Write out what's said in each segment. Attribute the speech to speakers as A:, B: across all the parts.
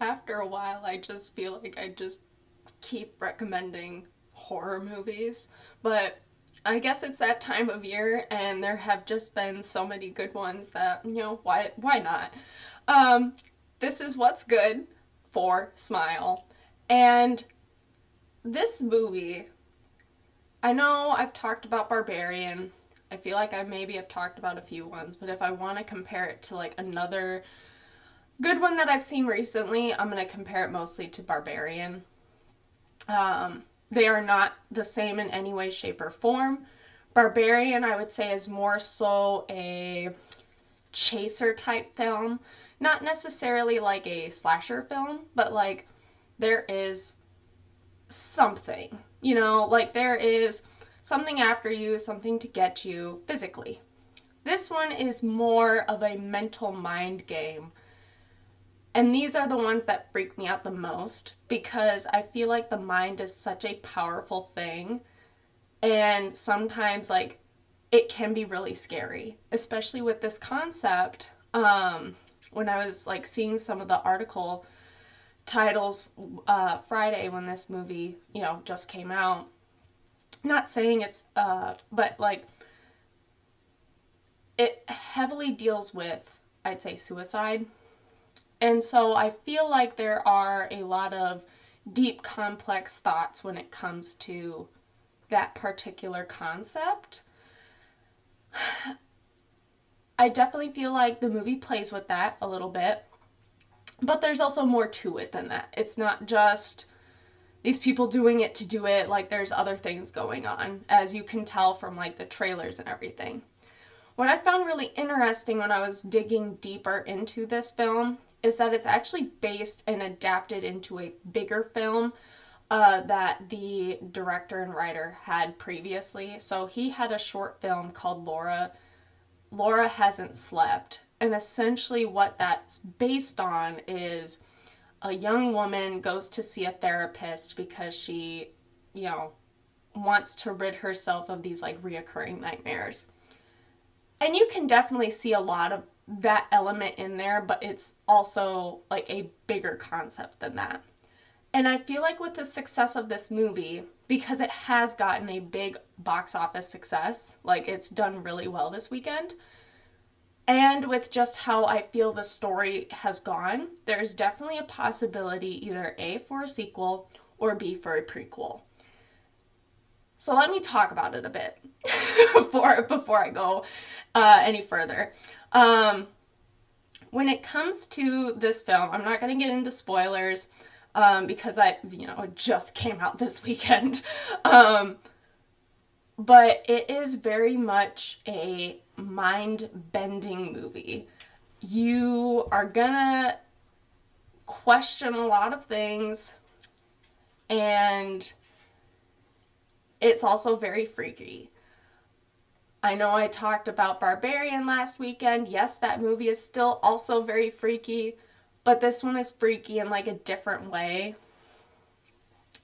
A: After a while, I just feel like I just keep recommending horror movies, but I guess it's that time of year, and there have just been so many good ones that why not? Um, this is what's good for Smile, and this movie. I know I've talked about Barbarian. I feel like I maybe have talked about a few ones, but if I want to compare it to like another good one that I've seen recently, I'm going to compare it mostly to Barbarian. They are not the same in any way, shape, or form. Barbarian, I would say, is more so a chaser type film. Not necessarily like a slasher film, but like there is something, like there is something after you, something to get you physically. This one is more of a mental mind game. And these are the ones that freak me out the most because I feel like the mind is such a powerful thing. And sometimes, like, it can be really scary, especially with this concept. When I was like seeing some of the article titles Friday when this movie, just came out, not saying it's, but like it heavily deals with, I'd say, suicide. And so I feel like there are a lot of deep, complex thoughts when it comes to that particular concept. I definitely feel like the movie plays with that a little bit, but there's also more to it than that. It's not just these people doing it to do it, like there's other things going on, as you can tell from like the trailers and everything. What I found really interesting when I was digging deeper into this film is that it's actually based and adapted into a bigger film that the director and writer had previously. So he had a short film called Laura Hasn't Slept. And essentially, what that's based on is a young woman goes to see a therapist because she, you know, wants to rid herself of these like reoccurring nightmares. And you can definitely see a lot of that element in there, but it's also like a bigger concept than that. And I feel like with the success of this movie, because it has gotten a big box office success, like it's done really well this weekend, and with just how I feel the story has gone, there's definitely a possibility either A for a sequel or B for a prequel. So let me talk about it a bit before I go any further. Um, when it comes to this film, I'm not going to get into spoilers because it just came out this weekend. Um, but it is very much a mind bending movie. You are gonna question a lot of things, and it's also very freaky. I know I talked about Barbarian last weekend. Yes, that movie is still also very freaky, but this one is freaky in like a different way.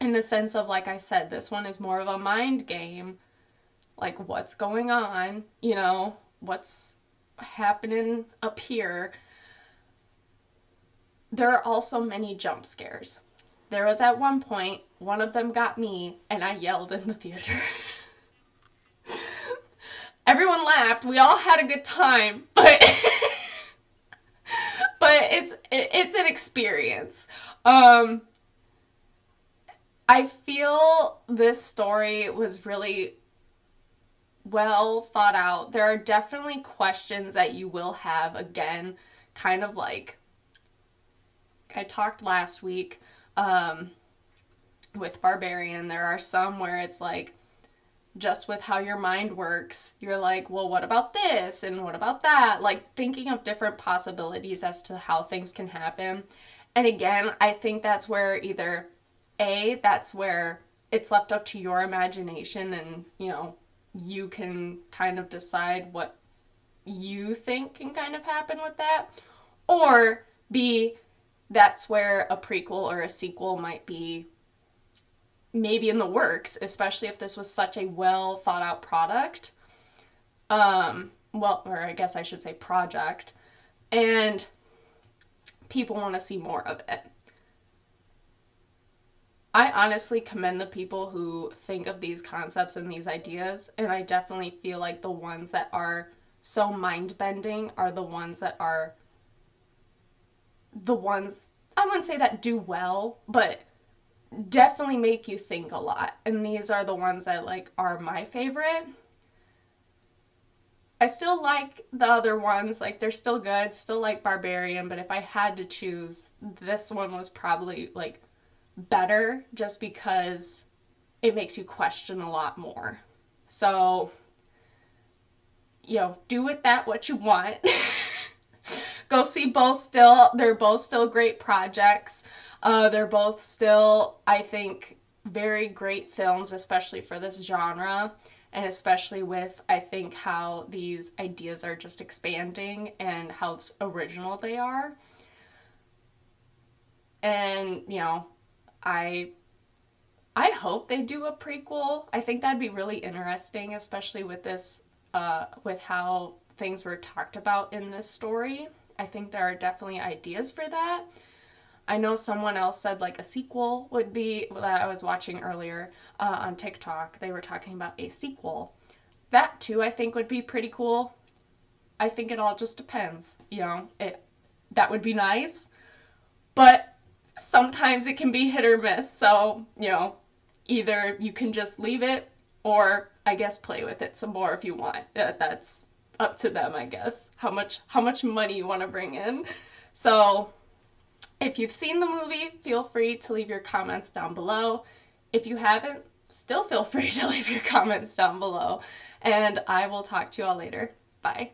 A: In the sense of, like I said, this one is more of a mind game. Like, what's going on? What's happening up here? There are also many jump scares. There was at one point, one of them got me, and I yelled in the theater. Everyone laughed. We all had a good time, but it's an experience. Um, I feel this story was really well thought out. There are definitely questions that you will have again, kind of like I talked last week um, with Barbarian. There are some where it's like, just with how your mind works, you're like, well, what about this? And what about that? Like thinking of different possibilities as to how things can happen. And again, I think that's where either that's where it's left up to your imagination and, you can kind of decide what you think can kind of happen with that. Or B, that's where a prequel or a sequel might be maybe in the works, especially if this was such a well thought out product. Or I guess I should say project. And people want to see more of it. I honestly commend the people who think of these concepts and these ideas, and I definitely feel like the ones that are so mind bending are the ones that are the ones, I wouldn't say that do well, but definitely make you think a lot. And these are the ones that like are my favorite. I still like the other ones, like they're still good, still like Barbarian, but if I had to choose, this one was probably like better just because it makes you question a lot more. So, do with that what you want. Go see both still. They're both still great projects. They're both still, I think, very great films, especially for this genre. And especially with, I think, how these ideas are just expanding and how original they are. And, I I hope they do a prequel. I think that'd be really interesting, especially with this, with how things were talked about in this story. I think there are definitely ideas for that. I know someone else said like a sequel would be, that I was watching earlier on TikTok. They were talking about a sequel. That too, I think would be pretty cool. I think it all just depends. That would be nice, but sometimes it can be hit or miss. So, either you can just leave it or I guess play with it some more if you want. That's up to them, I guess. How much money you want to bring in. So, if you've seen the movie, feel free to leave your comments down below. If you haven't, still feel free to leave your comments down below. And I will talk to you all later. Bye.